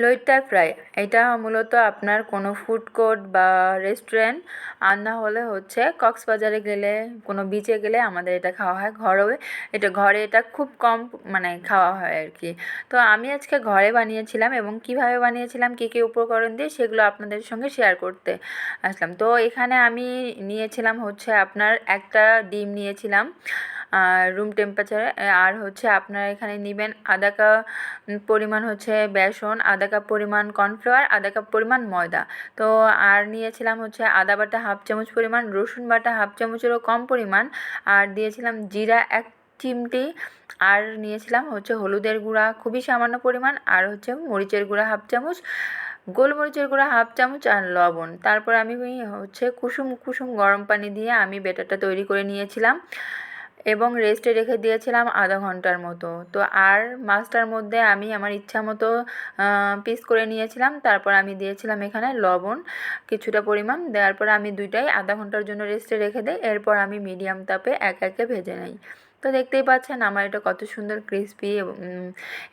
লইট্টা fry এটা মূলত আপনার কোনো ফুড কোর্ট বা রেস্টুরেন্ট আর না হলে হচ্ছে কক্সবাজারে গেলে কোনো বিচে গেলে আমাদের এটা খাওয়া হয় ঘরে এটা খুব কম মানে খাওয়া হয় আর কি। তো আমি আজকে ঘরে বানিয়েছিলাম এবং কিভাবে বানিয়েছিলাম কী কী উপকরণ দিয়ে সেগুলো আপনাদের সঙ্গে শেয়ার করতে আসলাম। তো এখানে আমি নিয়েছিলাম হচ্ছে আপনার একটা ডিম নিয়েছিলাম রুম টেম্পারেচারে, আর হচ্ছে আপনারা এখানে নেবেন আধা কাপ পরিমাণ হচ্ছে বেসন, আধা কাপ পরিমাণ কর্নফ্লাওয়ার, আধা কাপ পরিমাণ ময়দা। তো আর নিয়েছিলাম হচ্ছে আদা বাটা হাফ চামচ পরিমাণ, রসুন বাটা হাফ চামচেরও কম পরিমাণ, আর দিয়েছিলাম জিরা 1 চিমটি, আর নিয়েছিলাম হচ্ছে হলুদের গুঁড়া খুবই সামান্য পরিমাণ, আর হচ্ছে মরিচের গুঁড়া হাফ চামচ, গোলমরিচের গুঁড়া হাফ চামচ, আর লবণ। তারপর আমি হচ্ছে কুসুম কুসুম গরম পানি দিয়ে আমি ব্যাটারটা তৈরি করে নিয়েছিলাম এবং রেস্টে রেখে দিয়েছিলাম আধা ঘন্টার মতো। তো আর মাছটার মধ্যে আমি আমার ইচ্ছা মতো পিস করে নিয়েছিলাম। তারপর আমি দিয়েছিলাম এখানে লবণ কিছুটা পরিমাণ, দেওয়ার পর আমি দুইটাই আধা ঘন্টার জন্য রেস্টে রেখে দিই। এরপর আমি মিডিয়াম তাপে একে একে ভেজে নিই। তো দেখতেই পাচ্ছেন আমার এটা কত সুন্দর ক্রিসপি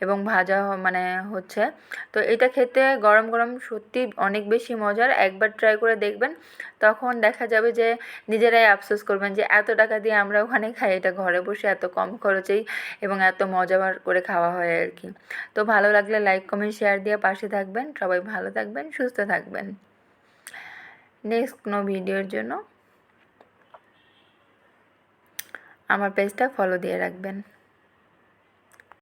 এবং ভাজা মানে হচ্ছে। তো এটা খেতে গরম গরম সত্যি অনেক বেশি মজার, একবার ট্রাই করে দেখবেন, তখন দেখা যাবে যে নিজেরাই আফসোস করবেন যে এত টাকা দিয়ে আমরা ওখানে খাই, এটা ঘরে বসে এত কম খরচেই এবং এত মজার করে খাওয়া হয় আর কি। তো ভালো লাগলে লাইক কমেন্ট শেয়ার দিয়ে পাশে থাকবেন। সবাই ভালো থাকবেন, সুস্থ থাকবেন। নেক্সট কোনো ভিডিওর জন্য আমার পেজটা ফলো দিয়ে রাখবেন।